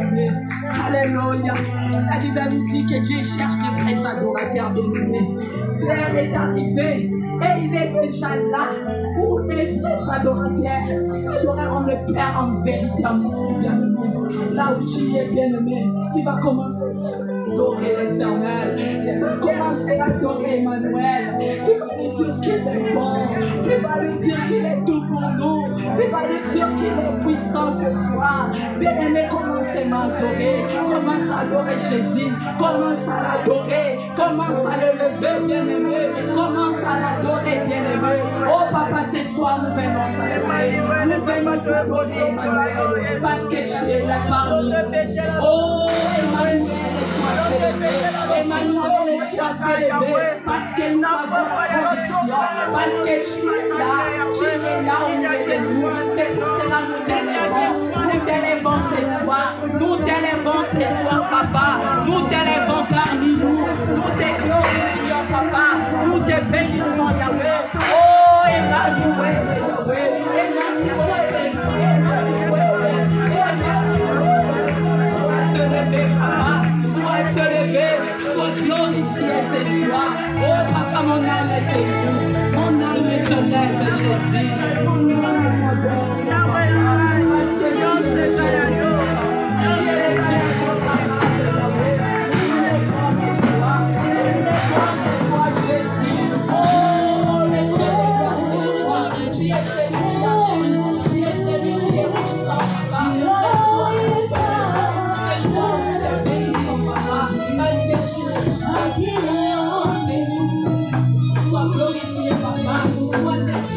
bien-aimé. Alléluia. La Bible nous dit que Dieu cherche des vrais adorateurs bien-aimés. L'heure est arrivée et il est déjà là pour les vrais adorateurs. Adoreront le Père en vérité, en esprit bien-aimé. Là où tu es bien-aimé, tu vas commencer à adorer l'Éternel. Tu vas commencer à adorer Emmanuel. Tu vas lui dire qu'il est bon. Tu vas lui dire qu'il est tout pour nous. Tu vas lui dire qu'il est puissant ce soir. Bien-aimé, commence à m'adorer. Commence à adorer Jésus. Commence à l'adorer. Commence à le lever, bien-aimé. Commence à l'adorer, bien-aimé. Oh papa, ce soir nous venons t'adorer. Nous venons t'adorer, Emmanuel. Parce que tu es là parmi nous. Oh Emmanuel, sois élevé. Emmanuel, sois élevé. Parce que nous avons la conviction. Parce que tu es là au milieu de nous. C'est pour cela que nous t'élèvons. Nous t'élèvons ce soir. Nous t'élèvons ce soir, papa. Nous t'élèvons parmi nous. Nous te glorifions, papa. Nous te bénissons, Yahweh. Oh, Emmanuel, Yahweh. Sois élevé, papa. Sois élevé. Sois glorifié ce soir. Oh, papa, mon âme est émue. Mon âme te lève, Jésus. Mon âme t'adore. Parce que tu es Dieu. Tu es Dieu. Sois glorifié, papa. Sois exalté,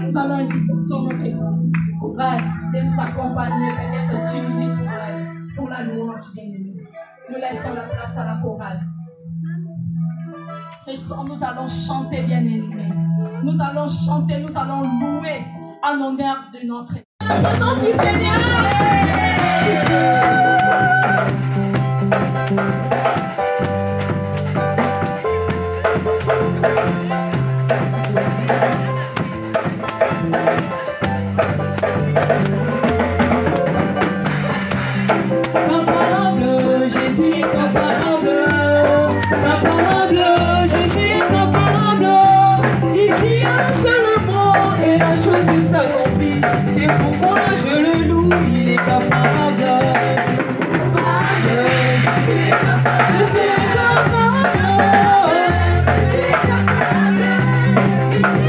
Nous allons inviter ton nom et nous accompagner, peut-être tu nous pour la louange bien-aimée. Nous laissons la place à la chorale. Ce soir, nous allons chanter bien-aimés. Nous allons chanter, nous allons louer en honneur de notre Seigneur. C'est pourquoi je le loue, il est capable. Je suis capable.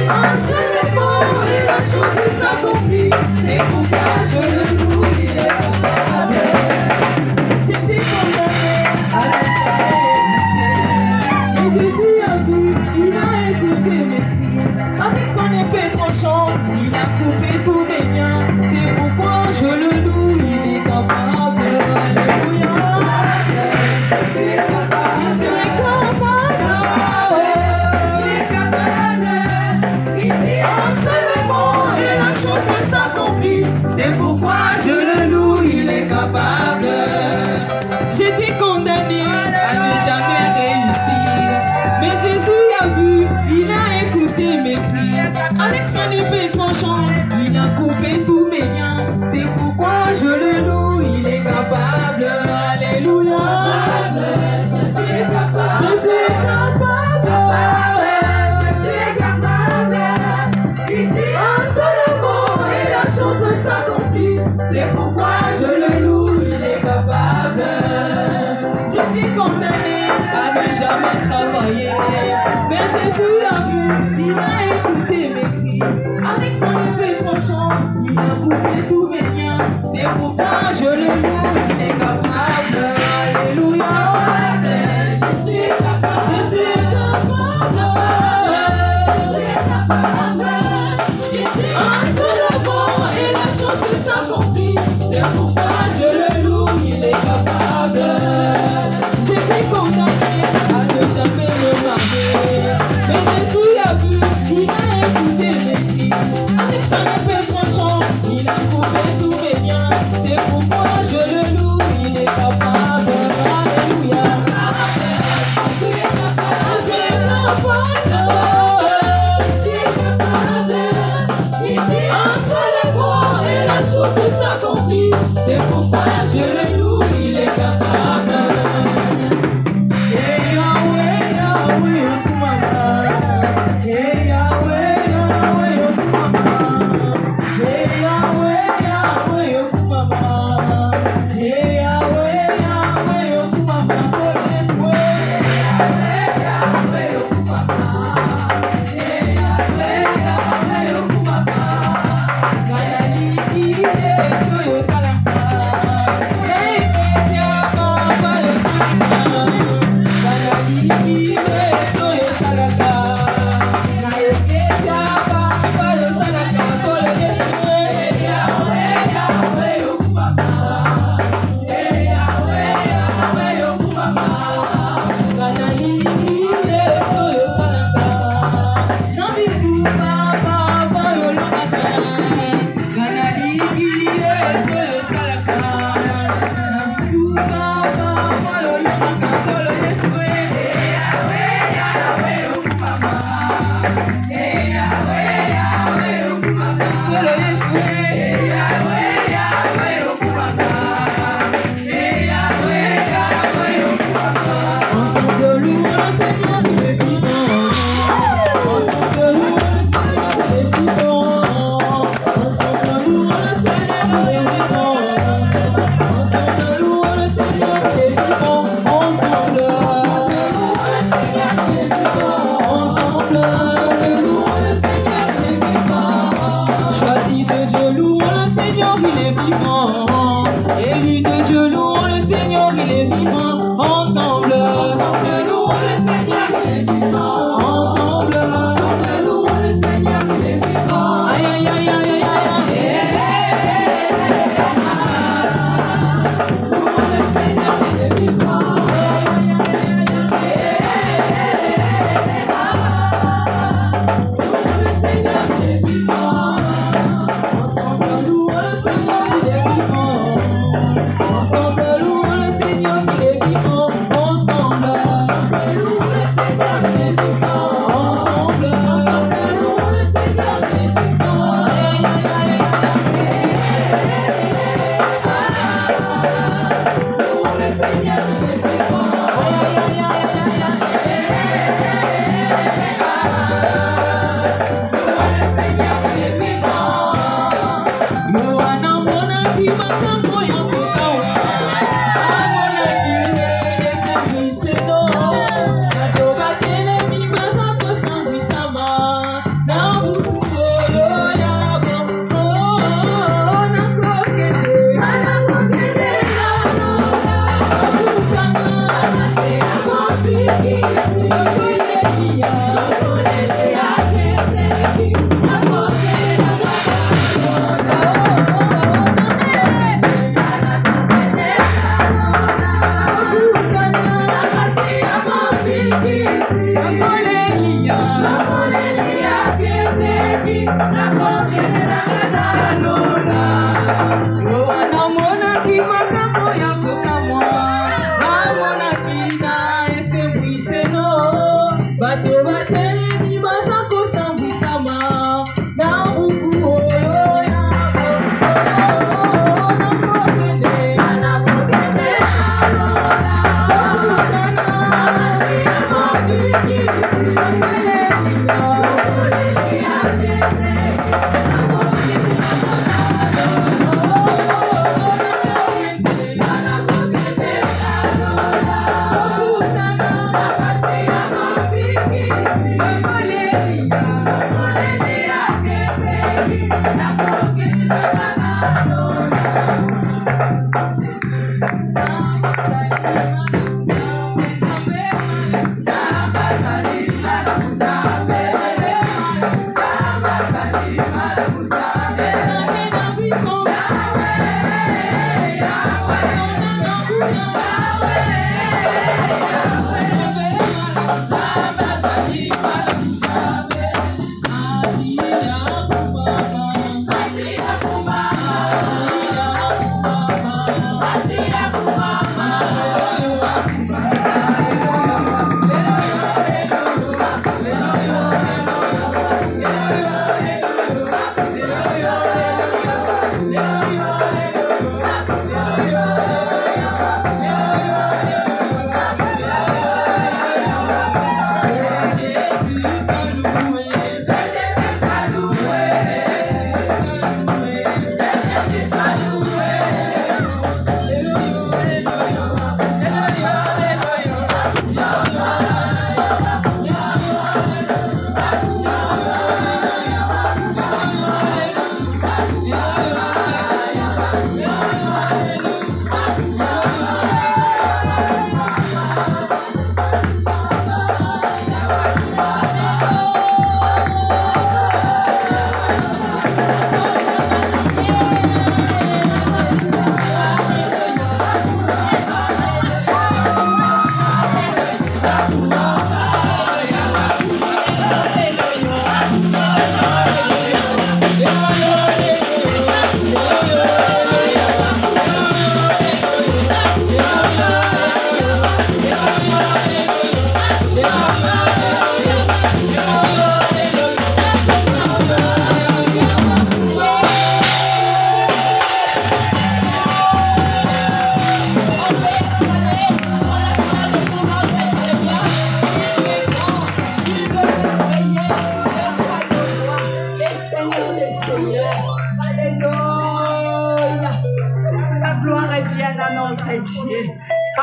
Un seul mot et la chose s'accomplit. C'est pourquoi je le loue, il est capable. J'étais condamné à la chair. Et Jésus a vu, il a écouté mes cris. Avec son épée tranchante, il a coupé tous mes liens. C'est pourquoi je le loue, il est capable. Alléluia. Je suis capable. Je suis capable. Il dit un seul mot et la chose s'accomplit. C'est pourquoi je le loue, il est capable. J'étais condamné à ne jamais réussir. Mais Jésus a vu, il a écouté mes cris. Avec son épée tranchante, il a coupé tous mes liens. C'est pourquoi je le loue, il est capable. Alléluia. Je suis capable. Je suis capable. Je suis capable. Il dit un seul mot et la chose s'accomplit. C'est pourquoi je le loue, il est capable. J'étais condamné à ne jamais travailler. Mais Jésus a vu, il a écouté mes cris. Avec son épée tranchante, il a coupé tous mes liens. C'est pourquoi je le loue, il est capable. Alléluia. Je suis capable. Je suis capable. Je suis capable. Un seul mot et la chose s'accomplit. C'est pourquoi je le loue, il est capable. J'étais condamné à ne jamais me marier. Mais Jésus a vu, il a écouté mes cris. Avec son épée tranchante, il a coupé tous mes liens. C'est pourquoi je le loue, il est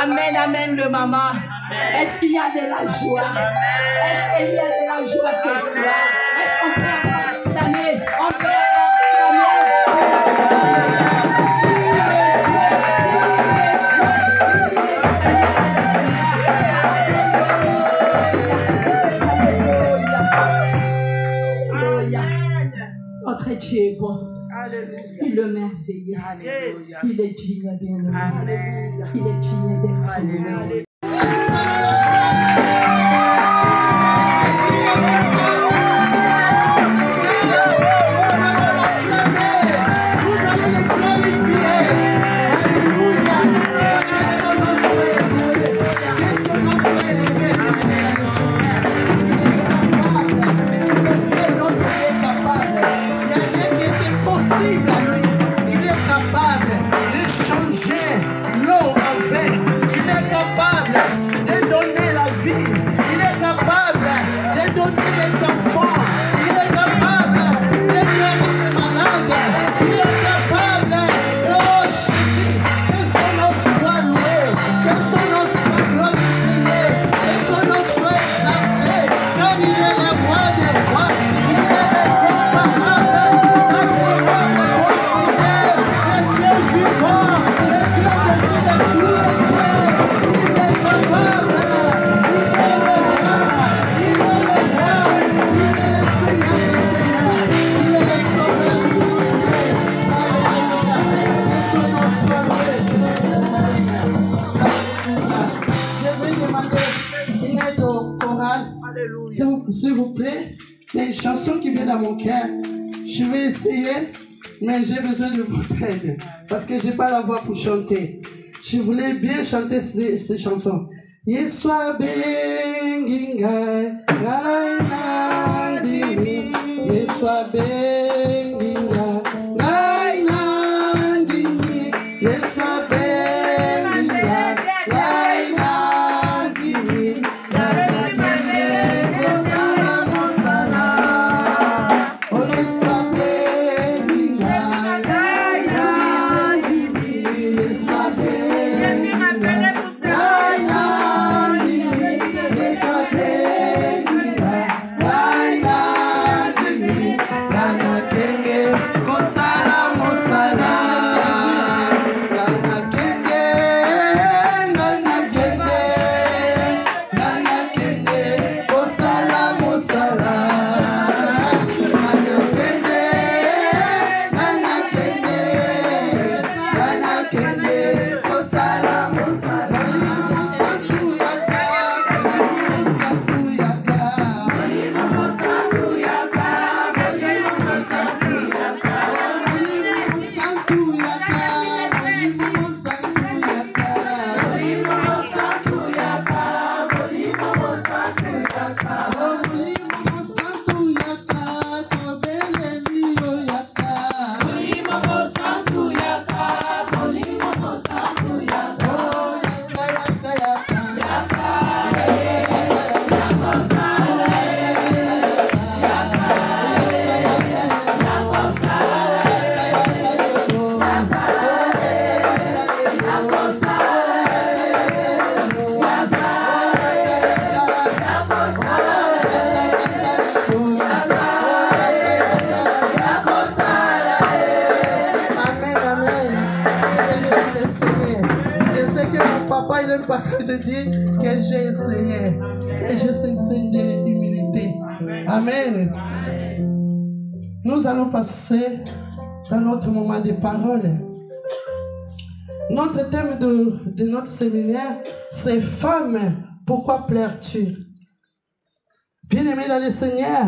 Amen, amen, le maman. Est-ce qu'il y a de la joie? Est-ce qu'il y a de la joie ce soir? Est-ce qu'on peut acclamer? On peut Notre Dieu est bon. Il est merveilleux. Il est digne, bien-aimé. Il est digne d'être aimé. Il est capable de changer l'eau en vin. Il est capable demander une aide au choral. S'il vous plaît, il y a une chanson qui vient dans mon cœur. Je vais essayer, mais j'ai besoin de votre aide. Parce que je n'ai pas la voix pour chanter. Je voulais bien chanter ces chansons. Yeswa benginga, gaina dimi. Yeswa benginga, gaina dimi. Yeswa benginga, gaina dimi. Gaina kende kosala mosala. Oh yeswa benginga, gaina dimi. Yeswa benginga. Je dis que j'ai essayé. C'est juste un signe d'humilité. Amen. Nous allons passer dans notre moment de parole. Notre thème de notre séminaire, c'est Femme, pourquoi pleures-tu? Bien-aimés dans le Seigneur,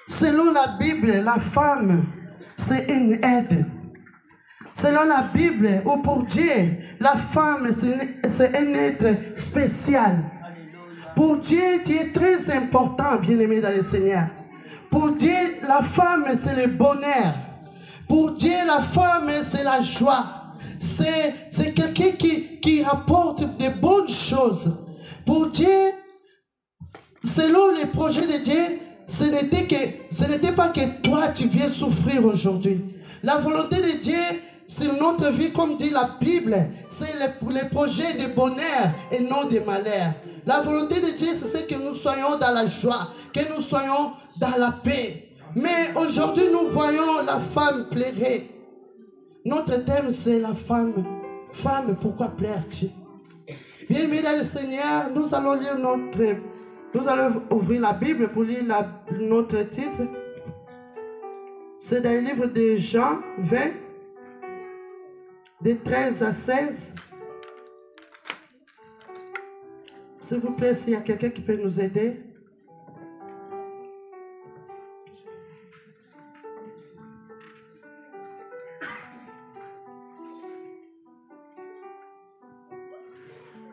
selon la Bible, la femme, c'est une aide. Selon la Bible, ou pour Dieu, la femme, c'est un être spécial. Pour Dieu, tu es très important, bien-aimé dans le Seigneur. Pour Dieu, la femme, c'est le bonheur. Pour Dieu, la femme, c'est la joie. C'est quelqu'un qui rapporte de bonnes choses. Pour Dieu, selon les projets de Dieu, ce n'était pas que toi, tu viens souffrir aujourd'hui. La volonté de Dieu, sur notre vie, comme dit la Bible, c'est les projets de bonheur et non de malheur. La volonté de Dieu, c'est que nous soyons dans la joie, que nous soyons dans la paix. Mais aujourd'hui, nous voyons la femme pleurer. Notre thème, c'est la femme. Femme, pourquoi pleures-tu? Bien, mesdames et Seigneur, nous allons lire nous allons ouvrir la Bible pour lire notre titre. C'est dans le livre de Jean 20. De 13 à 16. S'il vous plaît, s'il y a quelqu'un qui peut nous aider.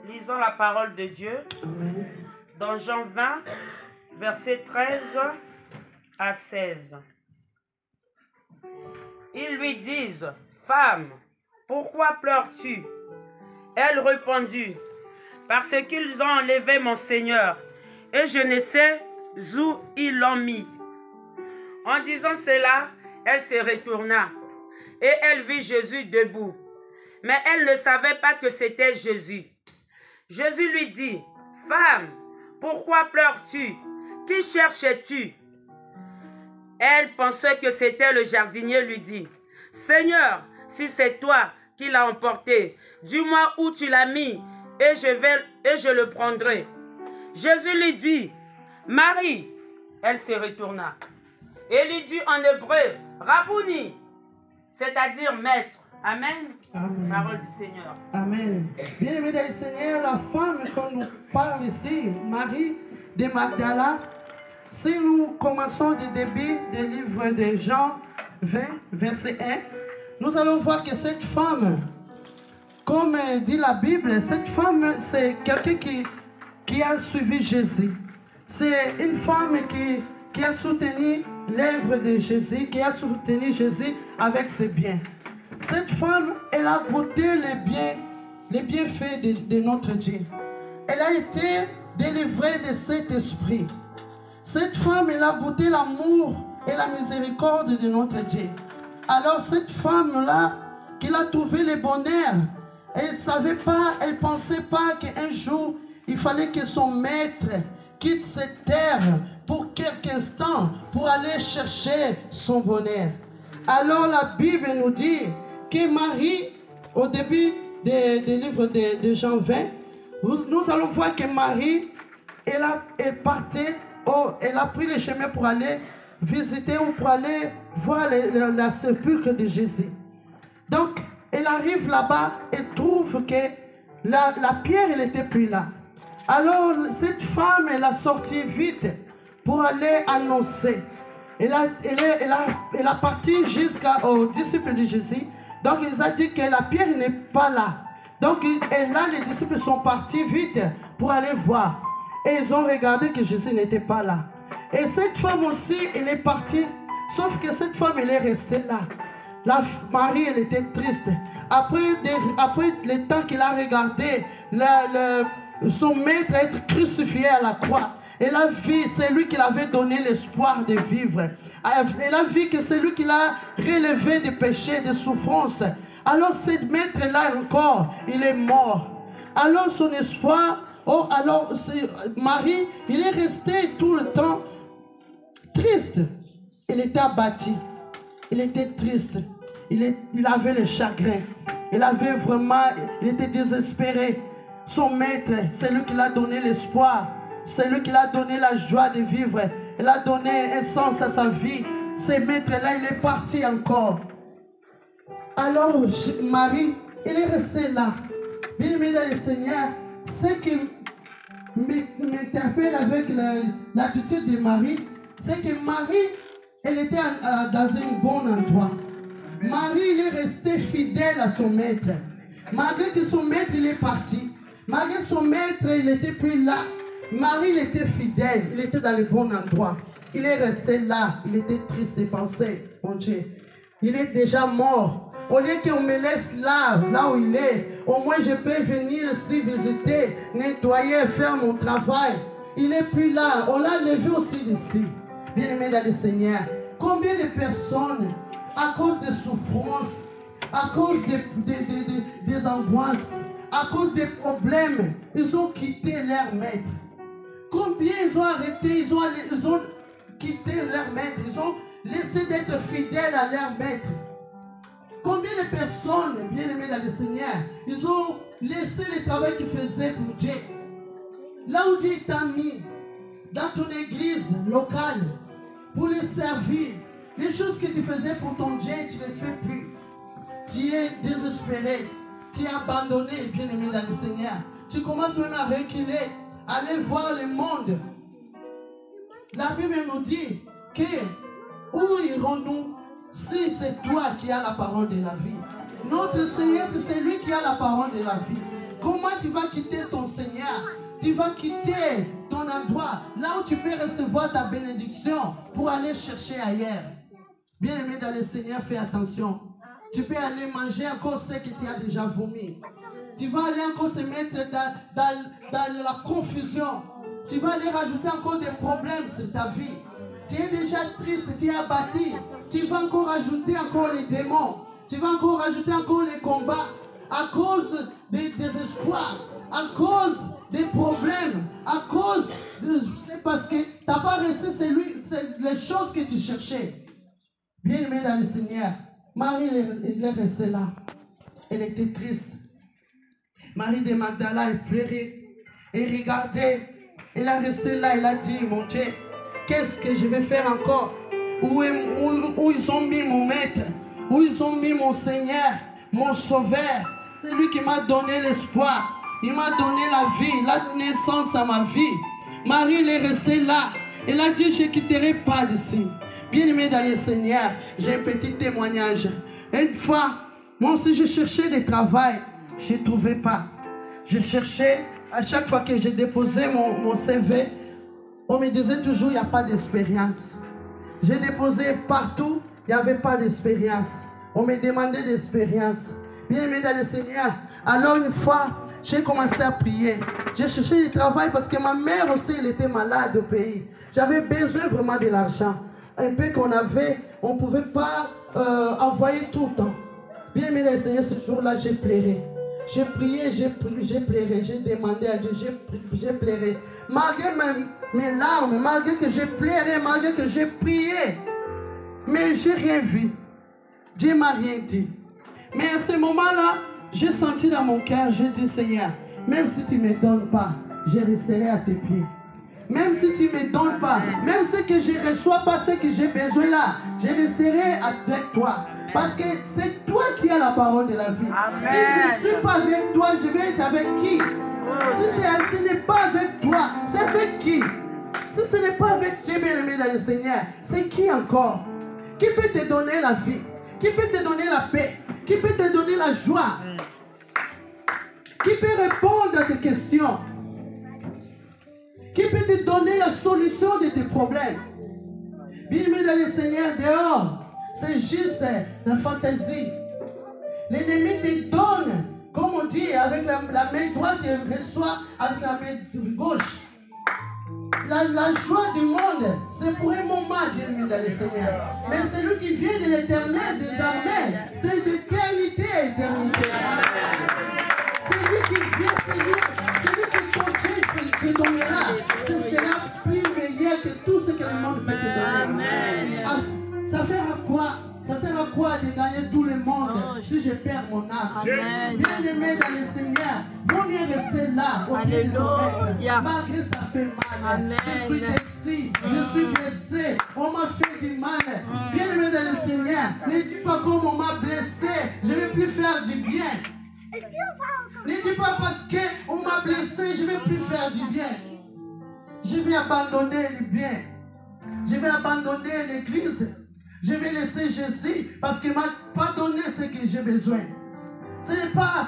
Lisons la parole de Dieu. Amen. Dans Jean 20, versets 13 à 16. Ils lui disent, « Femme, pourquoi pleures-tu? » Elle répondit, « Parce qu'ils ont enlevé mon Seigneur, et je ne sais où ils l'ont mis. » En disant cela, elle se retourna, et elle vit Jésus debout. Mais elle ne savait pas que c'était Jésus. Jésus lui dit, « Femme, pourquoi pleures-tu? Qui cherches-tu? » Elle pensait que c'était le jardinier, lui dit, « Seigneur, si c'est toi qui l'as emporté, dis-moi où tu l'as mis, et je le prendrai. » Jésus lui dit, « Marie. » Elle se retourna et lui dit en hébreu, « Rabouni », c'est-à-dire maître. Amen. Amen. Parole du Seigneur. Amen. Bien-aimés dans le Seigneur, la femme qu'on nous parle ici, Marie de Magdala, si nous commençons du début du livre de Jean 20, verset 1, nous allons voir que cette femme, comme dit la Bible, cette femme, c'est quelqu'un qui a suivi Jésus. C'est une femme qui a soutenu l'œuvre de Jésus, qui a soutenu Jésus avec ses biens. Cette femme, elle a goûté les bienfaits de notre Dieu. Elle a été délivrée de cet esprit. Cette femme, elle a goûté l'amour et la miséricorde de notre Dieu. Alors cette femme-là, qu'il a trouvé le bonheur, elle ne savait pas, elle ne pensait pas qu'un jour, il fallait que son maître quitte cette terre pour quelques instants pour aller chercher son bonheur. Alors la Bible nous dit que Marie, au début du livre de Jean 20, nous allons voir que Marie, elle partait, elle a pris le chemin pour aller visiter ou pour aller voir la sépulcre de Jésus. Donc, elle arrive là-bas et trouve que la pierre, elle n'était plus là. Alors, cette femme, elle a sorti vite pour aller annoncer. Elle a parti jusqu'aux disciples de Jésus. Donc, il a dit que la pierre n'est pas là. Donc, et là, les disciples sont partis vite pour aller voir. Et ils ont regardé que Jésus n'était pas là. Et cette femme aussi, elle est partie. Sauf que cette femme, elle est restée là. Marie, elle était triste. Après le temps qu'il a regardé son maître être crucifié à la croix, elle a vu, c'est lui qui l'avait donné l'espoir de vivre. Elle a vu que c'est lui qui l'a relevé des péchés, des souffrances. Alors ce maître-là encore, il est mort. Alors son espoir, alors Marie, il est resté tout le temps triste. Il était abattu. Il était triste. Il avait le chagrin. Il était désespéré. Son maître, c'est lui qui l'a donné l'espoir. C'est lui qui l'a donné la joie de vivre. Il a donné un sens à sa vie. Ce maître-là, il est parti encore. Alors, Marie, il est resté là. Bien-aimé dans le Seigneur, ce qui m'interpelle avec l'attitude de Marie, c'est que Marie, elle était dans un bon endroit. Marie, il est resté fidèle à son maître. Malgré que son maître, il est parti. Malgré son maître, il n'était plus là. Marie, il était fidèle. Il était dans le bon endroit. Il est resté là. Il était triste et pensait, mon Dieu, il est déjà mort. Au lieu qu'on me laisse là où il est, au moins je peux venir ici visiter, nettoyer, faire mon travail. Il n'est plus là. On l'a levé aussi d'ici. Bien-aimé dans le Seigneur, combien de personnes, à cause des souffrances, à cause des angoisses, à cause des problèmes, ils ont quitté leur maître. Combien ils ont arrêté, ils ont quitté leur maître, ils ont laissé d'être fidèles à leur maître. Combien de personnes, bien-aimées dans le Seigneur, ils ont laissé le travail qu'ils faisaient pour Dieu. Là où Dieu t'a mis, dans ton église locale, pour les servir, les choses que tu faisais pour ton Dieu, tu ne les fais plus. Tu es désespéré, tu es abandonné, bien-aimé dans le Seigneur. Tu commences même à reculer, aller voir le monde. La Bible nous dit que où irons-nous si c'est toi qui as la parole de la vie? Notre Seigneur, c'est celui qui a la parole de la vie. Comment tu vas quitter ton Seigneur? Tu vas quitter ton endroit, là où tu peux recevoir ta bénédiction pour aller chercher ailleurs. Bien-aimé dans le Seigneur, fais attention. Tu peux aller manger encore ce que tu as déjà vomi. Tu vas aller encore se mettre dans la confusion. Tu vas aller rajouter encore des problèmes sur ta vie. Tu es déjà triste, tu es abattu. Tu vas encore rajouter encore les démons. Tu vas encore rajouter encore les combats. À cause des désespoirs, à cause des problèmes, à cause de... C'est parce que tu n'as pas reçu les choses que tu cherchais. Bien-aimé dans le Seigneur, Marie, elle est restée là. Elle était triste. Marie de Magdala, elle pleurait. Elle regardait. Elle a resté là. Elle a dit, mon Dieu, qu'est-ce que je vais faire encore? Où ils ont mis mon maître? Où ils ont mis mon Seigneur? mon sauveur. C'est lui qui m'a donné l'espoir. Il m'a donné la vie, la naissance à ma vie. Marie, elle est restée là. Elle a dit, je ne quitterai pas d'ici. Bien-aimé dans le Seigneur, j'ai un petit témoignage. Une fois, moi aussi, je cherchais du travail. Je ne trouvais pas. Je cherchais, à chaque fois que j'ai déposé mon CV, on me disait toujours, il n'y a pas d'expérience. J'ai déposé partout, il n'y avait pas d'expérience. On me demandait d'expérience. Bien-aimé dans le Seigneur. Alors une fois, j'ai commencé à prier. J'ai cherché du travail parce que ma mère aussi, elle était malade au pays. J'avais besoin vraiment de l'argent. Un peu qu'on avait, on ne pouvait pas envoyer tout le temps. Bien-aimé dans le Seigneur, ce jour-là, j'ai pleuré. J'ai prié, j'ai pleuré, j'ai demandé à Dieu, j'ai pleuré. Malgré mes larmes, malgré que j'ai pleuré, malgré que j'ai prié. Mais je n'ai rien vu. Dieu ne m'a rien dit. Mais à ce moment-là, j'ai senti dans mon cœur, j'ai dit, Seigneur, même si tu ne me donnes pas, je resterai à tes pieds. Même si tu ne me donnes pas, même si que je ne reçois pas ce que j'ai besoin là, je resterai avec toi. Parce que c'est toi qui as la parole de la vie. Amen. Si je ne suis pas avec toi, je vais être avec qui? Si ce n'est pas avec toi, c'est avec qui? Si ce n'est pas avec Dieu bien-aimé dans le Seigneur, c'est qui encore? Qui peut te donner la vie? Qui peut te donner la paix? Qui peut te donner la joie? Qui peut répondre à tes questions? Qui peut te donner la solution de tes problèmes? Bien-aimé dans le Seigneur, dehors, c'est juste la fantaisie. L'ennemi te donne, comme on dit, avec la main droite, il reçoit avec la main gauche. La joie du monde, c'est pour un moment, bien-aimé dans le Seigneur. Mais celui qui vient de l'éternel des armées, c'est d'éternité à éternité. C'est lui qui vient, c'est lui qui continue, qui te donnera. Ce sera plus meilleur que tout ce que le monde peut te donner. Ça sert à quoi de gagner tout le monde si je perds mon âme? Bien-aimé dans le Seigneur, vaut mieux rester là au pied de ton maître. Malgré ça fait mal. Je suis déçu, je suis blessé, on m'a fait du mal. Bien-aimé dans le Seigneur, ne dis pas comme on m'a blessé, je ne vais plus faire du bien. Ne dis pas parce qu'on m'a blessé, je ne vais plus faire du bien. Je vais abandonner le bien. Je vais abandonner l'église. Je vais laisser Jésus parce qu'il ne m'a pas donné ce que j'ai besoin. Ce n'est pas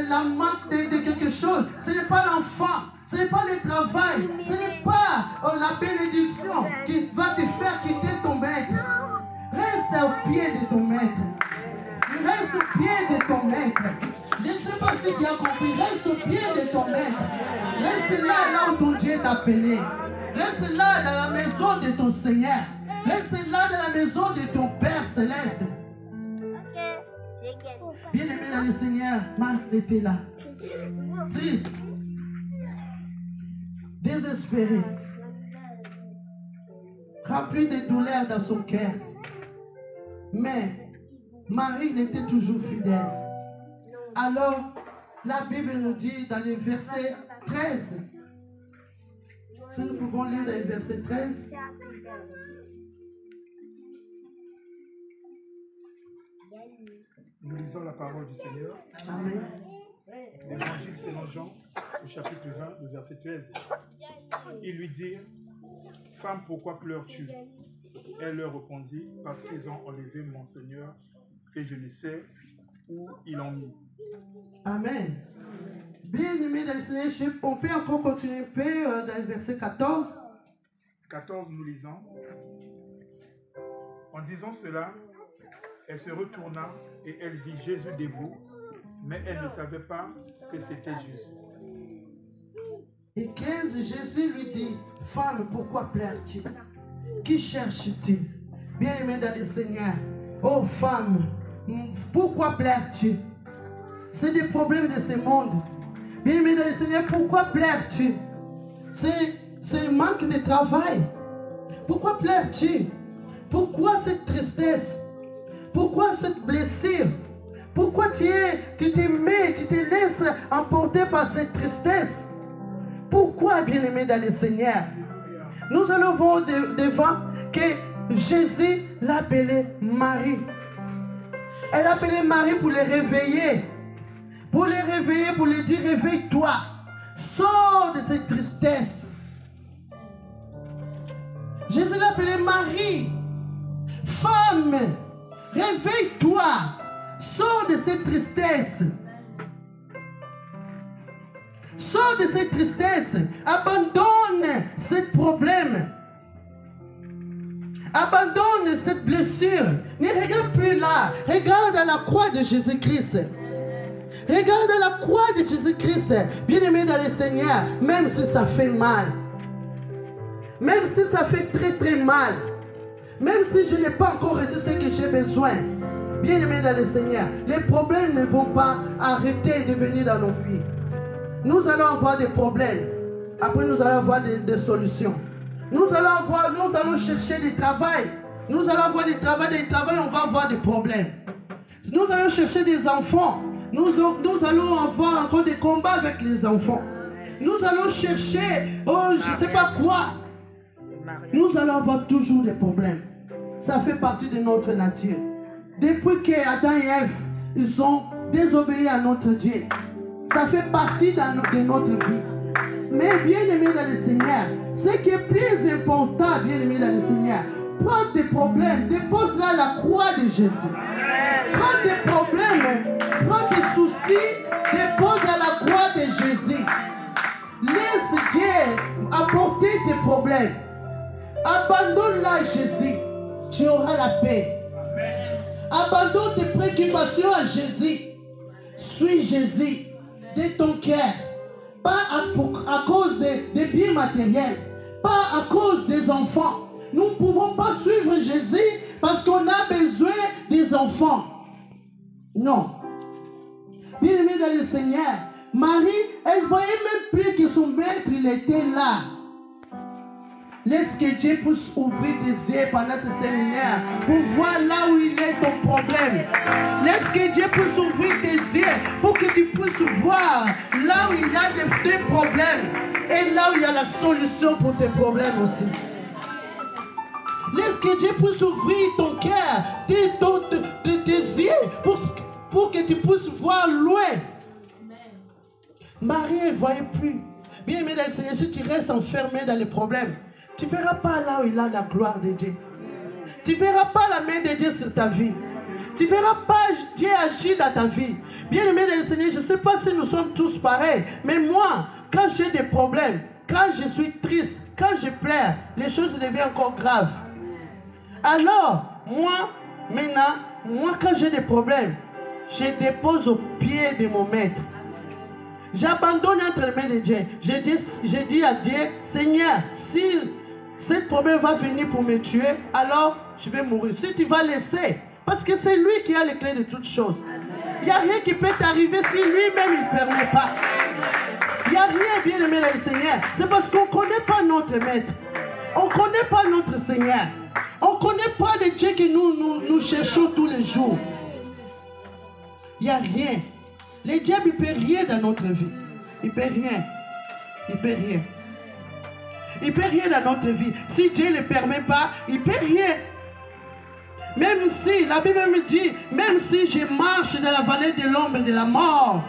la manque de quelque chose. Ce n'est pas l'enfant. Ce n'est pas le travail. Ce n'est pas la bénédiction qui va te faire quitter ton maître. Reste au pied de ton maître. Reste au pied de ton maître. Je ne sais pas si tu as compris. Reste au pied de ton maître. Reste là où ton Dieu t'a appelé. Reste là dans la maison de ton Seigneur. Reste là dans la maison de ton Père Céleste. Bien-aimé dans le Seigneur, Marc était là. Triste. Désespéré. Rempli de douleur dans son cœur. Mais Marie était toujours fidèle. Alors, la Bible nous dit dans le verset 13. Si nous pouvons lire dans le verset 13. Nous lisons la parole du Seigneur. Amen. L'évangile selon Jean, au chapitre 20, le verset 13. Ils lui dirent, « Femme, pourquoi pleures-tu » Elle leur répondit, « Parce qu'ils ont enlevé mon Seigneur, et je ne sais où ils l'ont mis. » Amen. Bien-aimé dans le Seigneur, on peut encore continuer un peu dans le verset 14. 14, nous lisons. En disant cela, elle se retourna et elle vit Jésus debout, mais elle ne savait pas que c'était Jésus. Et 15, Jésus lui dit, « Femme, pourquoi pleures-tu? Qui cherches-tu? » Bien-aimé dans le Seigneur, « Oh femme, pourquoi pleures-tu? » C'est des problèmes de ce monde. Bien-aimé dans le Seigneur, pourquoi pleures-tu? C'est un manque de travail. Pourquoi pleures-tu? Pourquoi cette tristesse? Pourquoi cette blessure? Pourquoi tu te mets, tu te laisses emporter par cette tristesse? Pourquoi, bien-aimé dans le Seigneur? Nous allons voir devant que Jésus l'appelait Marie. Elle a appelé Marie pour les réveiller. Pour les réveiller, pour lui dire, réveille-toi. Sors de cette tristesse. Jésus l'a appelé Marie. Femme, réveille-toi. Sors de cette tristesse. Sors de cette tristesse. Abandonne ce problème. Abandonne cette blessure. Ne regarde plus là. Regarde à la croix de Jésus-Christ. Regarde à la croix de Jésus-Christ. Bien-aimé dans le Seigneur, même si ça fait mal. Même si ça fait très très mal. Même si je n'ai pas encore reçu ce que j'ai besoin. Bien-aimé dans le Seigneur, les problèmes ne vont pas arrêter de venir dans nos vies. Nous allons avoir des problèmes. Après, nous allons avoir des solutions. Nous allons chercher du travail. Nous allons avoir du travail, on va avoir des problèmes. Nous allons chercher des enfants. Nous allons avoir encore des combats avec les enfants. Nous allons chercher, je ne sais pas quoi. Nous allons avoir toujours des problèmes. Ça fait partie de notre nature. Depuis que Adam et Ève, ils ont désobéi à notre Dieu. Ça fait partie de notre vie. Mais bien aimé dans le Seigneur, ce qui est plus important, bien aimé dans le Seigneur, prends tes problèmes, dépose-les à la croix de Jésus. Prends tes problèmes, prends tes soucis, dépose à la croix de Jésus. Laisse Dieu apporter tes problèmes. Abandonne-la à Jésus, tu auras la paix. Abandonne tes préoccupations à Jésus. Suis Jésus de ton cœur. Pas à cause des biens matériels. Pas à cause des enfants. Nous ne pouvons pas suivre Jésus parce qu'on a besoin des enfants. Non. Bien-aimé dans le Seigneur, Marie, elle ne voyait même plus que son maître, il était là. Laisse que Dieu puisse ouvrir tes yeux pendant ce séminaire pour voir là où il est ton problème. Laisse que Dieu puisse ouvrir tes yeux pour que tu puisses voir là où il y a des problèmes et là où il y a la solution pour tes problèmes aussi. Laisse que Dieu puisse ouvrir ton cœur, tes yeux pour que tu puisses voir loin. Marie, elle ne voyait plus. Bien aimé dans le Seigneur, si tu restes enfermé dans les problèmes, tu ne verras pas là où il a la gloire de Dieu. Tu ne verras pas la main de Dieu sur ta vie. Tu ne verras pas Dieu agir dans ta vie. Bien aimé dans le Seigneur, je ne sais pas si nous sommes tous pareils, mais moi, quand j'ai des problèmes, quand je suis triste, quand je pleure, les choses deviennent encore graves. Alors, moi, maintenant, quand j'ai des problèmes, je dépose au pied de mon maître. J'abandonne entre les mains de Dieu. Je dis à Dieu, Seigneur, si ce problème va venir pour me tuer, alors je vais mourir. Si tu vas laisser, parce que c'est lui qui a les clés de toutes choses. Il n'y a rien qui peut t'arriver si lui-même il ne permet pas. Il n'y a rien bien aimé dans le Seigneur. C'est parce qu'on ne connaît pas notre maître. On ne connaît pas notre Seigneur. On ne connaît pas le Dieu que nous cherchons tous les jours. Il n'y a rien. Le diable, il ne peut rien dans notre vie. Il ne peut rien. Il ne peut rien. Il ne peut rien dans notre vie. Si Dieu ne le permet pas, il ne peut rien. Même si, la Bible me dit, même si je marche dans la vallée de l'ombre de la mort,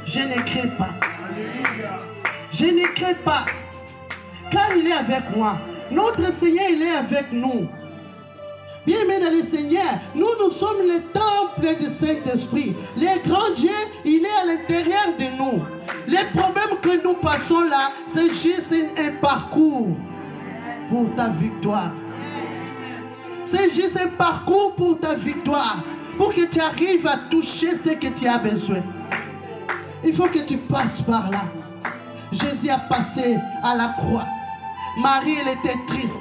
je ne crains pas. Je ne crains pas. Car il est avec moi. Notre Seigneur, il est avec nous. Bien aimé dans le Seigneur, nous sommes le temple du Saint-Esprit. Le grand Dieu, il est à l'intérieur de nous. Les problèmes que nous passons là, c'est juste un parcours pour ta victoire. C'est juste un parcours pour ta victoire. Pour que tu arrives à toucher ce que tu as besoin. Il faut que tu passes par là. Jésus a passé à la croix. Marie, elle était triste.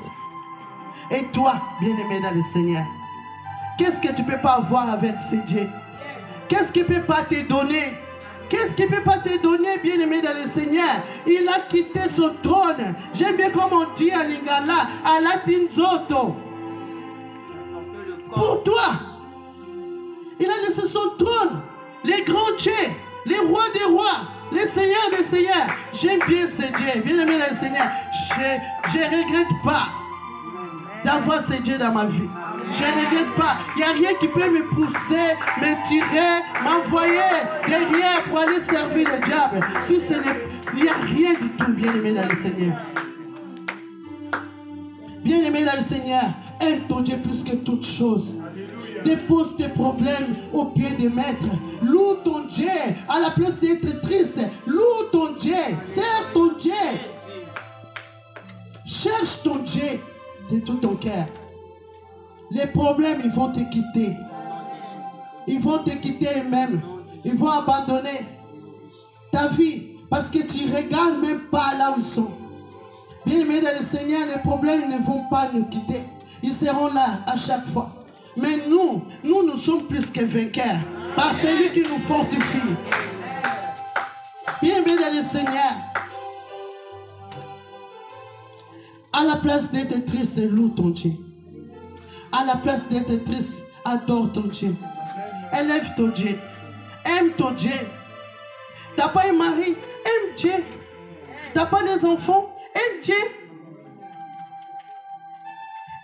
Et toi, bien-aimé dans le Seigneur, qu'est-ce que tu ne peux pas avoir avec ce Dieu? Qu'est-ce qu'il ne peut pas te donner? Qu'est-ce qu'il ne peut pas te donner, bien-aimé dans le Seigneur? Il a quitté son trône. J'aime bien comme on dit à Lingala, à Latinzoto. Pour toi, il a laissé son trône. Les grands dieux, les rois des rois, les seigneurs des seigneurs. J'aime bien ce Dieu, bien-aimé dans le Seigneur. Je ne regrette pas d'avoir ce Dieu dans ma vie. Je ne regrette pas. Il n'y a rien qui peut me pousser, me tirer, m'envoyer derrière pour aller servir le diable. Si ce n'est, il n'y a rien du tout, bien-aimé dans le Seigneur. Bien-aimé dans le Seigneur, aime ton Dieu plus que toute chose. Dépose tes problèmes au pied des maîtres. Loue ton Dieu à la place d'être triste. Loue ton Dieu. Sers ton Dieu. Cherche ton Dieu de tout ton cœur. Les problèmes, ils vont te quitter. Ils vont te quitter eux-mêmes. Ils vont abandonner ta vie parce que tu ne regardes même pas là où ils sont. Bien-aimés dans le Seigneur, les problèmes ne vont pas nous quitter. Ils seront là à chaque fois. Mais nous sommes plus que vainqueurs par celui qui nous fortifie. Bien-aimés dans le Seigneur, à la place d'être triste, loue ton Dieu. À la place d'être triste, adore ton Dieu. Élève ton Dieu. Aime ton Dieu. Tu n'as pas un mari, aime Dieu. Tu n'as pas des enfants, aime Dieu.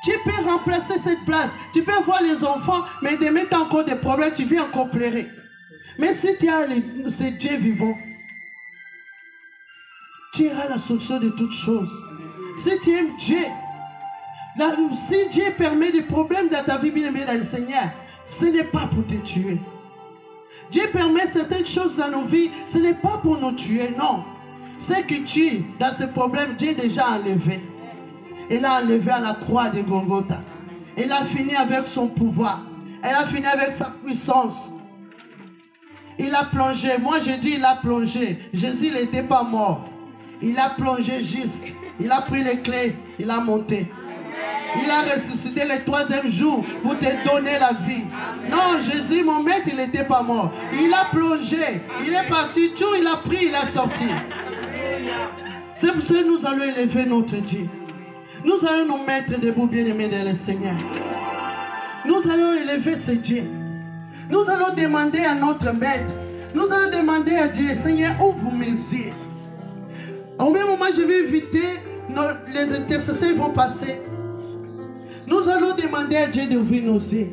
Tu peux remplacer cette place. Tu peux avoir les enfants, mais demain tu as encore des problèmes, tu viens encore pleurer. Mais si tu as ce Dieu vivant, tu auras la solution de toutes choses. Si tu aimes Dieu, si Dieu permet des problèmes dans ta vie, bien-aimée dans le Seigneur, ce n'est pas pour te tuer. Dieu permet certaines choses dans nos vies, ce n'est pas pour nous tuer, non. Ce que tu, dans ce problème, Dieu a déjà enlevé. Il a enlevé à la croix de Golgotha. Il a fini avec son pouvoir. Il a fini avec sa puissance. Il a plongé. Moi, je dis il a plongé. Jésus n'était pas mort. Il a plongé juste. Il a pris les clés. Il a monté. Il a ressuscité le troisième jour pour te donner la vie. Non, Jésus, mon maître, il n'était pas mort. Il a plongé. Il est parti. Tout, il a pris, il a sorti. C'est pour ça que nous allons élever notre Dieu. Nous allons nous mettre debout, bien-aimés dans le Seigneur. Nous allons élever ce Dieu. Nous allons demander à notre maître. Nous allons demander à Dieu, Seigneur, ouvre mes yeux. Au même moment, je vais inviter les intercesseurs, ils vont passer. Nous allons demander à Dieu d'ouvrir nos yeux.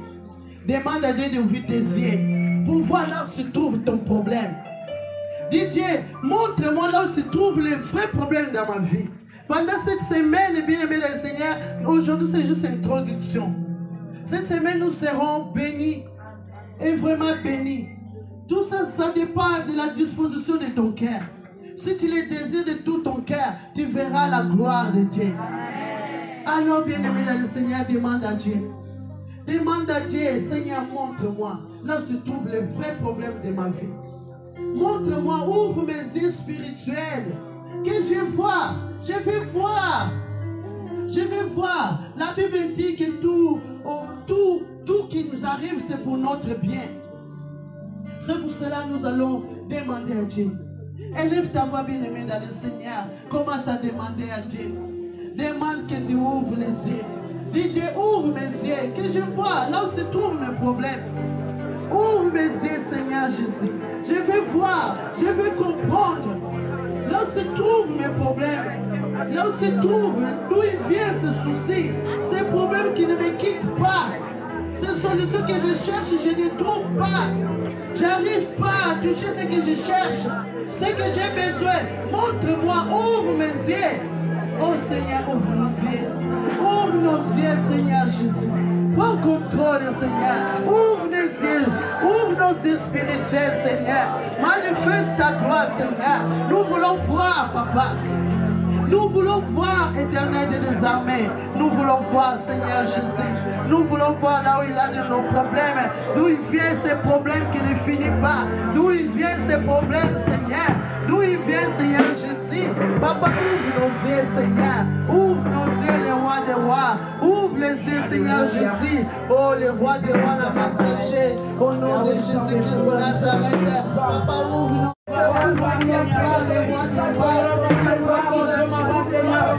Demande à Dieu d'ouvrir tes yeux pour voir là où se trouve ton problème. Dis Dieu, montre-moi là où se trouvent les vrais problèmes dans ma vie. Pendant cette semaine, bien-aimés dans le Seigneur, aujourd'hui c'est juste une introduction. Cette semaine, nous serons bénis et vraiment bénis. Tout ça, ça dépend de la disposition de ton cœur. Si tu le désires de tout ton cœur, tu verras la gloire de Dieu. Alors, bien-aimé dans le Seigneur, demande à Dieu. Demande à Dieu, Seigneur, montre-moi là où se trouvent les vrais problèmes de ma vie. Montre-moi, ouvre mes yeux spirituels. Que je vois, je vais voir. Je vais voir. La Bible dit que tout qui nous arrive, c'est pour notre bien. C'est pour cela que nous allons demander à Dieu. Élève ta voix, bien-aimée dans le Seigneur. Commence à demander à Dieu. Demande que tu ouvres les yeux. Dis Dieu, ouvre mes yeux. Que je vois là où se trouvent mes problèmes. Ouvre mes yeux, Seigneur Jésus. Je veux voir, je veux comprendre. Là où se trouvent mes problèmes. Là où se trouvent, d'où il vient ce souci. Ces problèmes qui ne me quittent pas. Ces solutions que je cherche, je ne trouve pas. J'arrive pas à toucher ce que je cherche. Ce que j'ai besoin. Montre-moi, ouvre mes yeux. Oh Seigneur, ouvre nos yeux. Ouvre nos yeux, Seigneur Jésus. Prends contrôle, Seigneur. Ouvre nos yeux. Ouvre nos yeux spirituels, Seigneur. Manifeste ta gloire, Seigneur. Nous voulons voir, Papa. Nous voulons voir, Éternel Dieu des armées. Nous voulons voir, Seigneur Jésus. Nous voulons voir là où il a de nos problèmes. D'où il vient ces problèmes qui ne finissent pas. D'où il vient ces problèmes, Seigneur. D'où il vient, Seigneur Jésus. Papa, ouvre nos yeux, Seigneur. Ouvre nos yeux, les rois des rois. Ouvre les yeux, Seigneur Jésus. Oh, les rois des rois, la main cachée. Au nom de Jésus-Christ de Nazareth. Papa, ouvre nos yeux. Les rois des rois. Seigneur,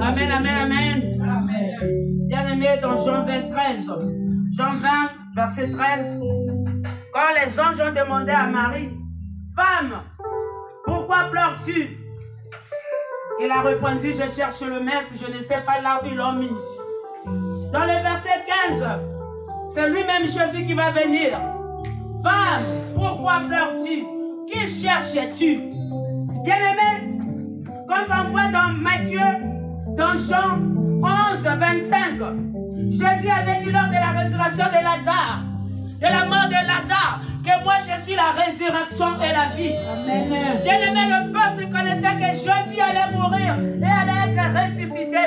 Amen, amen, amen. Bien-aimé, dans Jean 13, Jean 20, verset 13, quand les anges ont demandé à Marie, « Femme, pourquoi pleures-tu » Il a répondu, « Je cherche le maître, je ne sais pas là où ils l'ont mis. » Dans le verset 15, c'est lui-même Jésus qui va venir. « Femme, pourquoi pleures-tu? Qui cherches-tu » Bien-aimé, quand on voit dans Matthieu, dans Jean 11, 25, Jésus avait dit lors de la résurrection de Lazare, de la mort de Lazare, que moi je suis la résurrection et la vie. Bien-aimé, le peuple connaissait que Jésus allait mourir et allait être ressuscité.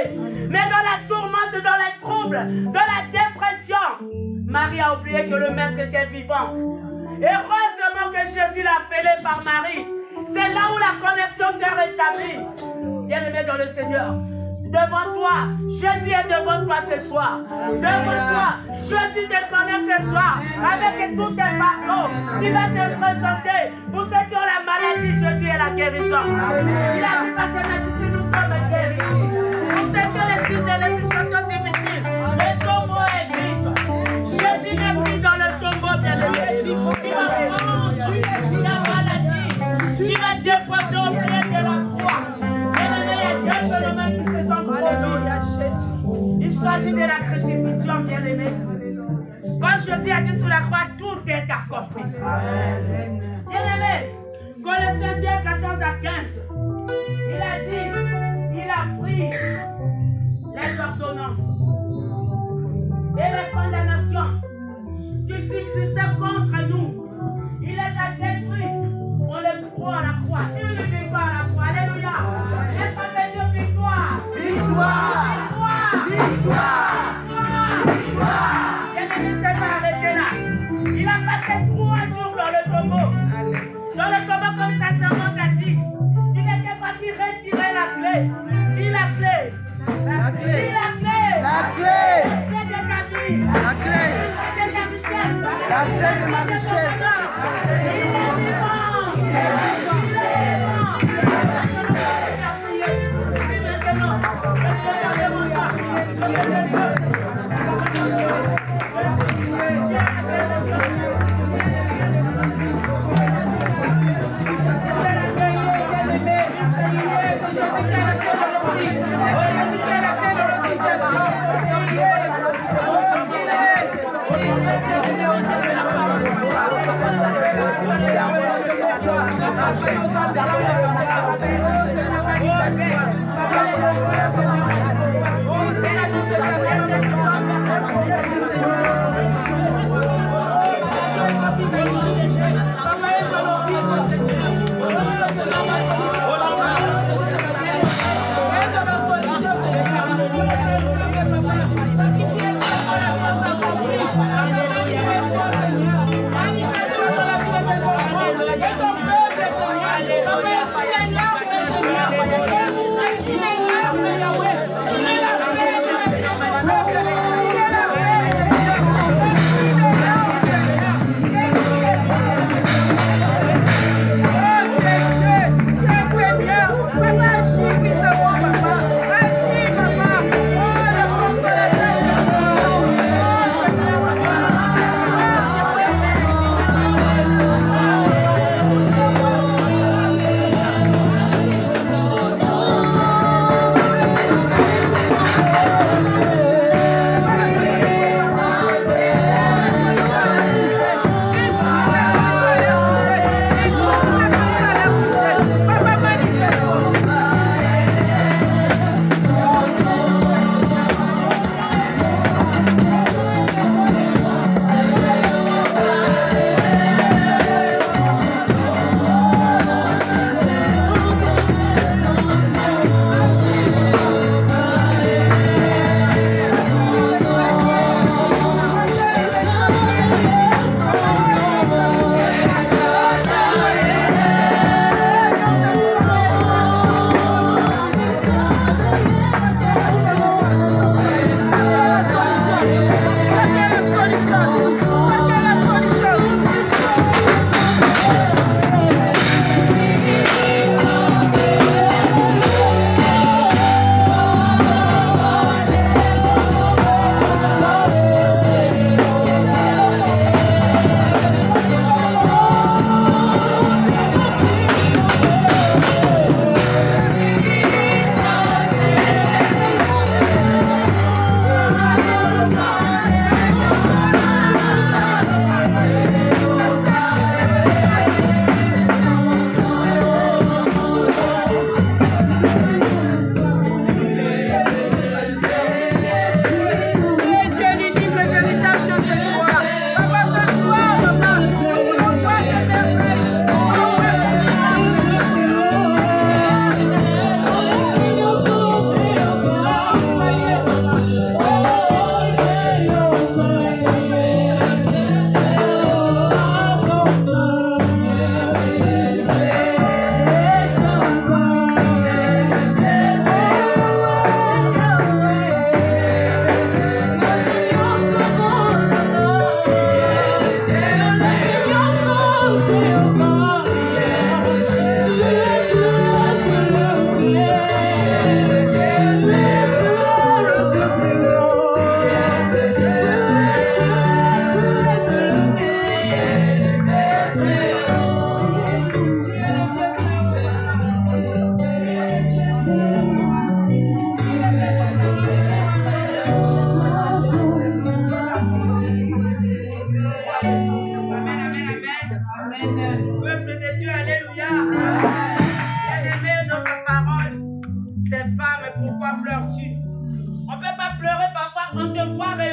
Mais dans la tourmente, dans les troubles, dans la dépression, Marie a oublié que le Maître était vivant. Et heureusement que Jésus l'a appelé par Marie. C'est là où la connexion s'est rétablie. Bien-aimé dans le Seigneur, devant toi, Jésus est devant toi ce soir. Devant toi, Jésus te connaît ce soir. Avec tous tes fardeaux, tu vas te présenter. Pour ceux qui ont la maladie, Jésus est la guérison. Il a dit parce que nous sommes guéris. Pour ceux qui ont les situations difficiles, le tombeau est vide. Jésus n'est plus dans le tombeau, bien-aimé. Il va prendre la maladie. Tu vas déposer au pied de la croix. Il s'agit de la crucifixion, bien-aimé. Quand Jésus a dit sur la croix, tout est accompli. Bien-aimé, Colossiens 2, 14 à 15, il a dit, il a pris les ordonnances et les condamnations qui subsistaient contre nous. Il les a détruites. On les croit à la croix. Une victoire à la croix. Alléluia. Et ça veut dire victoire. Victoire. Victoire. Victoire. Bien-aimé, c'est pas arrêté là. Il a passé 3 jours dans le tombeau. Dans le tombeau, comme sa servante a dit. Il était parti retirer la clé. Dis la clé. La clé. Dis la clé. La clé. La clé de ta vie. La clé. La clé de ta richesse. La clé de ma richesse. Il est vivant. Alléluia.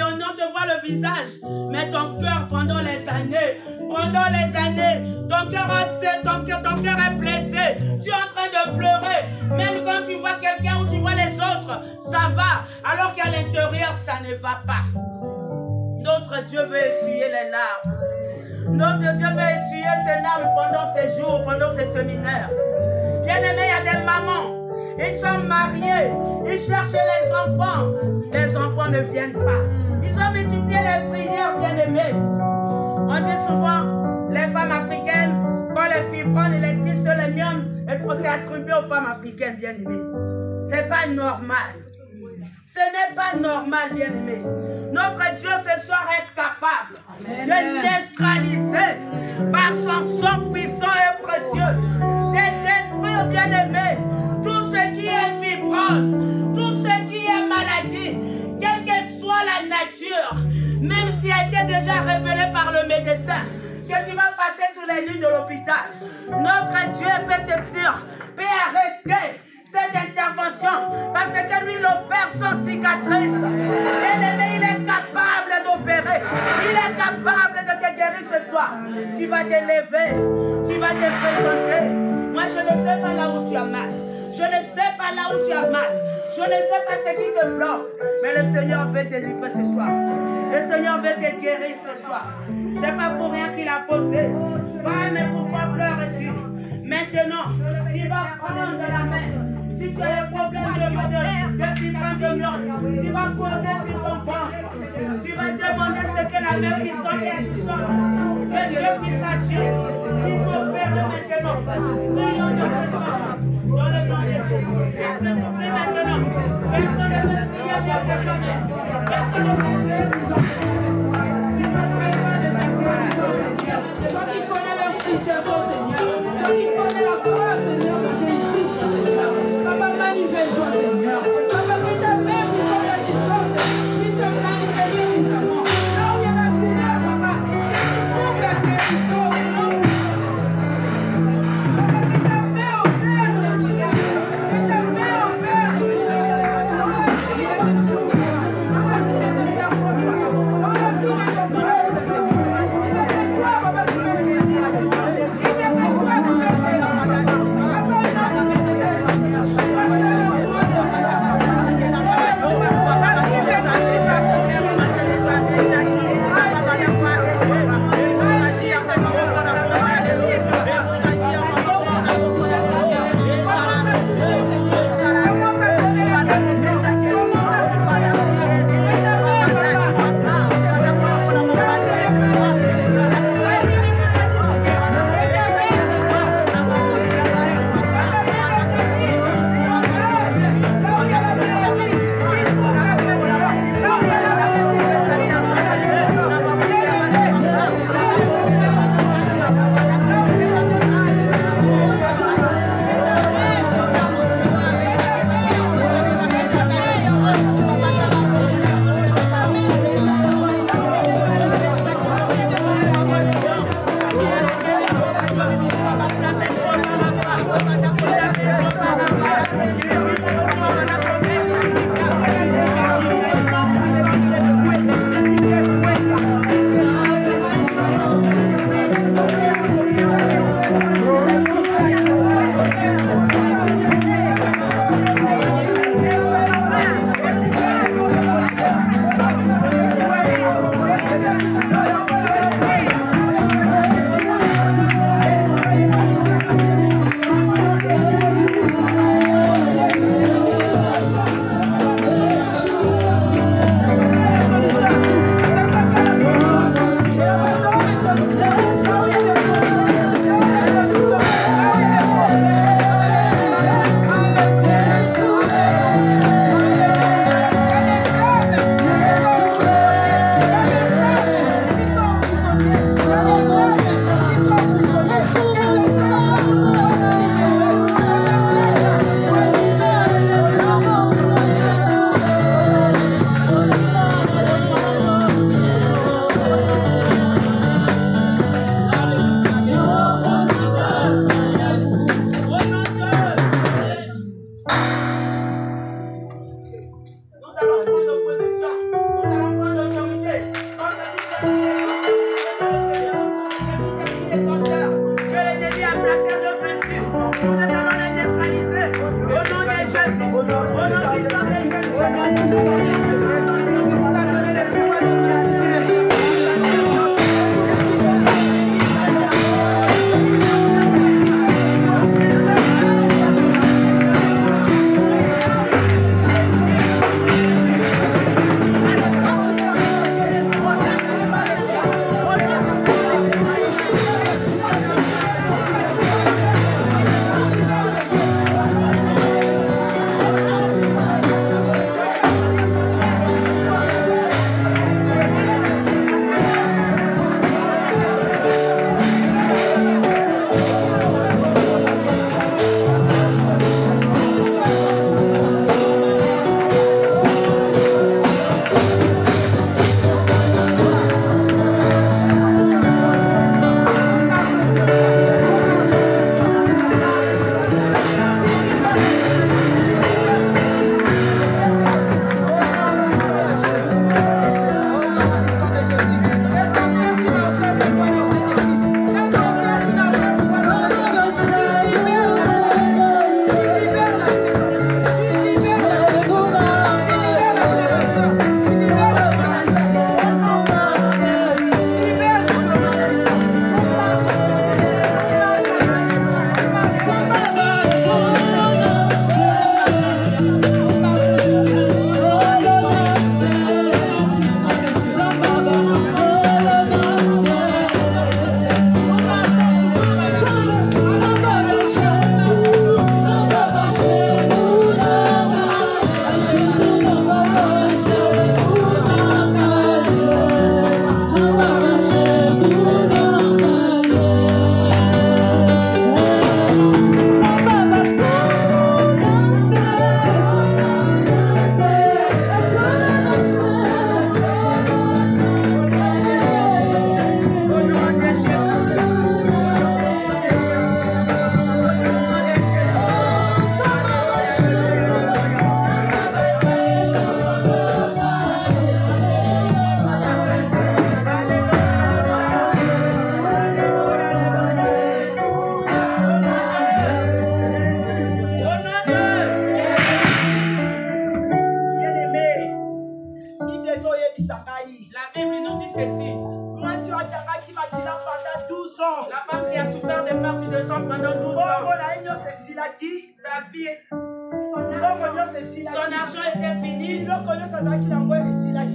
rayonnant te voit le visage. Mais ton cœur, pendant les années, ton cœur est blessé. Tu es en train de pleurer. Même quand tu vois quelqu'un ou tu vois les autres, ça va. Alors qu'à l'intérieur, ça ne va pas. Notre Dieu veut essuyer les larmes. Notre Dieu veut essuyer ses larmes pendant ces jours, pendant ces séminaires. Bien-aimés, il y a des mamans. Ils sont mariés. Ils cherchent les enfants. Les enfants ne viennent pas. Ils ont multiplié les prières, bien-aimés. On dit souvent, les femmes africaines, quand les fibromes et les cristolamium, c'est attribué aux femmes africaines, bien-aimées. C'est pas normal. Ce n'est pas normal, bien-aimés. Notre Dieu ce soir est capable de neutraliser par son sang puissant et précieux, de détruire, bien-aimés, tout ce qui est fibrome, tout ce qui est maladie, quelle que soit la nature, même si elle était déjà révélée par le médecin, que tu vas passer sous les lits de l'hôpital. Notre Dieu peut te dire, peut arrêter cette intervention, parce que lui, il opère sans cicatrice. L'ennemi, il est capable d'opérer. Il est capable de te guérir ce soir. Tu vas te lever, tu vas te présenter. Moi, je ne sais pas là où tu as mal. Je ne sais pas là où tu as mal. Je ne sais pas ce qui te bloque. Mais le Seigneur veut te délivrer ce soir. Le Seigneur veut te guérir ce soir. C'est pas pour rien qu'il a posé. Mais pourquoi pleures-tu? Maintenant, tu vas prendre la main. Si tu as des problèmes de système de viande, tu vas poser sur ton ventre. Tu vas demander ce que la mère qui sonne et qui sonne. Que Dieu puisse agir. Il faut faire maintenant. Prions de ce dans le nom de Jésus. Maintenant. Personne ne peut prier pour personne. Personne ne peut prier. Toi qui connais leur situation, Seigneur. Toi qui connais la parole, Seigneur, de Jésus, Seigneur. Papa, manifeste-toi, Seigneur. Papa, que ta mère qui sont régissantes, qui se manifeste puissamment. Là où il y a la douleur, papa, pour la guérison, Seigneur. Papa, que ta main opère, Seigneur. Que ta main opère, Seigneur. Papa, que ta main opère, Seigneur. dit ceci. Moi, tu as qui m'a dit là pendant 12 ans. La femme qui a souffert de perte de sang pendant 12 ans. Sa vie est... Son argent était fini.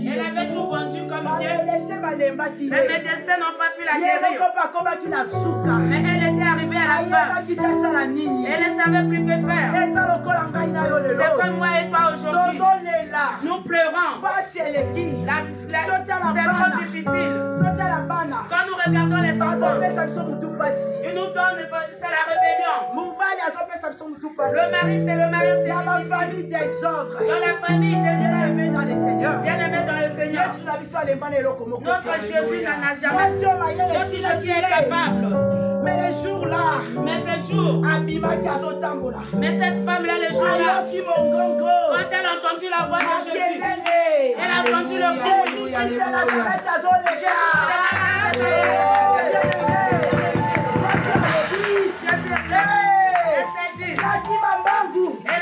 Elle avait tout vendu comme Dieu. Les médecins n'ont pas pu la guérir. Mais elle était arrivée à la fin. Elle ne savait plus que faire. C'est comme moi et toi aujourd'hui. Nous pleurons. C'est trop difficile. Quand nous regardons les enfants, ils nous donnent, c'est la rébellion. Le mari, c'est le mariage, c'est difficile. Dans la famille des saints, dans le Seigneur. Bien-aimés dans le Seigneur. Notre Jésus n'en a jamais. Notre Jésus est capable. Mais les jours-là, mais ces jours, mais cette femme-là, les jours-là, quand elle a entendu la voix de Jésus, elle a entendu le bruit. Elle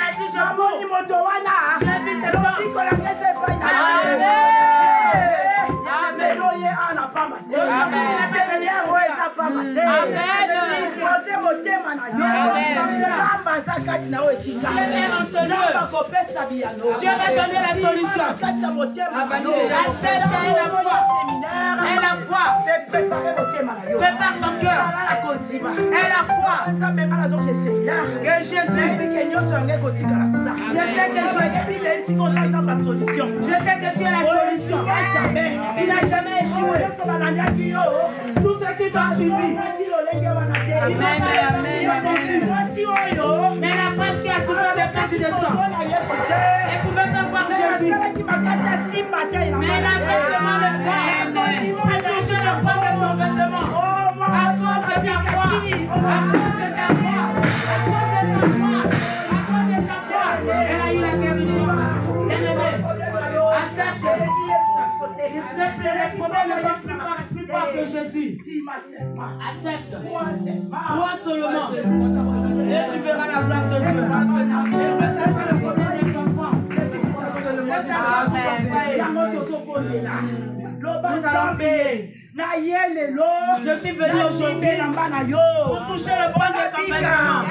a dit, je cours. Je vis cette femme. Dieu va donner la solution. Accepte et la foi. Prépare ton cœur. Et la foi. Que Jésus. Je sais que tu es la solution. Tu n'as jamais échoué. Tout ce qui t'a suivi. Amen. Mais la femme qui a souffert de perte de sang, elle pouvait pas voir Jésus. Mais elle a fait seulement le faire. Elle touchait le fond de son vêtement. À cause de ta foi. À cause de ta foi. À cause de sa foi. À cause de sa foi. Elle a eu la guérison. Bien-aimé, accepte. Les problèmes ne sont plus forts que Jésus. Accepte. Crois seulement. Et tu verras la gloire de Dieu. Et ça sera le problème des enfants. Nous allons payer. Je suis venu aujourd'hui pour toucher le bon accompagnement.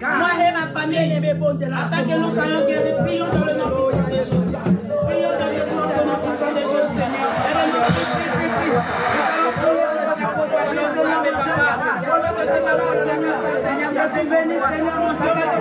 Moi et ma famille, afin que nous soyons guéris, prions dans le nom puissant de Jésus. Prions dans le nom puissant de Jésus, Seigneur. Et le nom de Jésus. Je suis venu, Seigneur, mon Seigneur.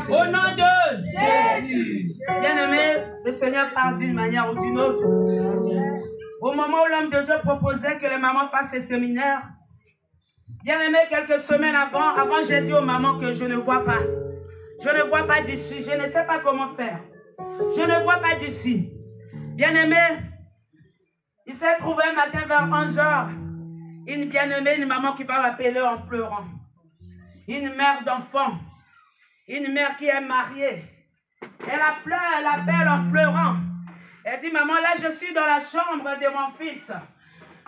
Au nom de Jésus. Bien-aimé, le Seigneur parle d'une manière ou d'une autre. Au moment où l'homme de Dieu proposait que les mamans fassent ces séminaires, bien-aimé, quelques semaines avant j'ai dit aux mamans que je ne vois pas. Je ne vois pas d'ici. Je ne sais pas comment faire. Je ne vois pas d'ici. Bien-aimé, il s'est trouvé un matin vers 11h. Une bien-aimée, une maman qui va m'appeler en pleurant. Une mère d'enfant. Une mère qui est mariée. Elle appelle en pleurant. Elle dit, maman, là je suis dans la chambre de mon fils.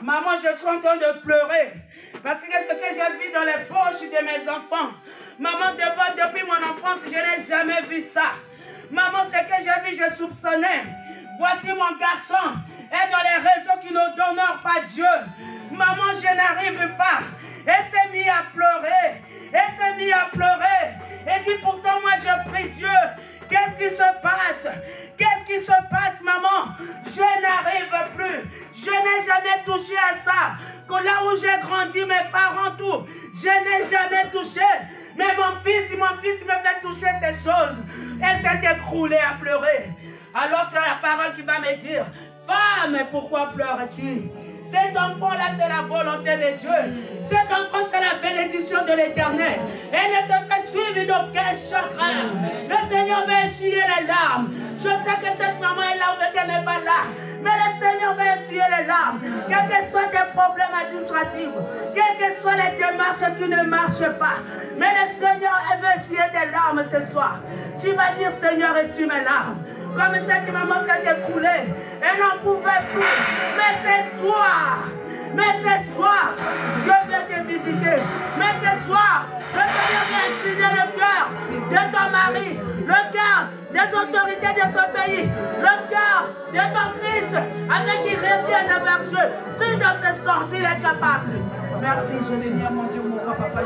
Maman, je suis en train de pleurer. Parce que ce que j'ai vu dans les poches de mes enfants. Maman, depuis mon enfance, je n'ai jamais vu ça. Maman, ce que j'ai vu, je soupçonnais. Voici mon garçon est dans les réseaux qui ne d'honneur pas Dieu. Maman, je n'arrive pas. Elle s'est mise à pleurer. Elle s'est mise à pleurer. Et dit, pourtant, moi, je prie Dieu. Qu'est-ce qui se passe? Qu'est-ce qui se passe, maman? Je n'arrive plus. Je n'ai jamais touché à ça. Que là où j'ai grandi, mes parents, tout, je n'ai jamais touché. Mais mon fils me fait toucher ces choses. Elle s'est écroulée à pleurer. Alors c'est la parole qui va me dire, femme, pourquoi pleures-tu? Cet enfant-là, c'est la volonté de Dieu. Cet enfant, c'est la bénédiction de l'Éternel. Elle ne se fait suivre d'aucun chagrin. Le Seigneur va essuyer les larmes. Je sais que cette maman est là, elle n'est pas là. Mais le Seigneur va essuyer les larmes. Quels que soient tes problèmes administratifs, quelles que soient les démarches qui ne marchent pas. Mais le Seigneur, elle veut essuyer tes larmes ce soir. Tu vas dire, Seigneur, essuie mes larmes. Comme cette maman s'est écroulée, elle n'en pouvait plus. Mais ce soir, Dieu veut te visiter. Mais ce soir, le Seigneur vient incliner le cœur de ton mari, le cœur des autorités de ce pays, le cœur de ton fils, avec qui revienne vers Dieu. Si dans ce sens, il est capable. Merci Jésus. Seigneur, mon Dieu, mon roi, papa.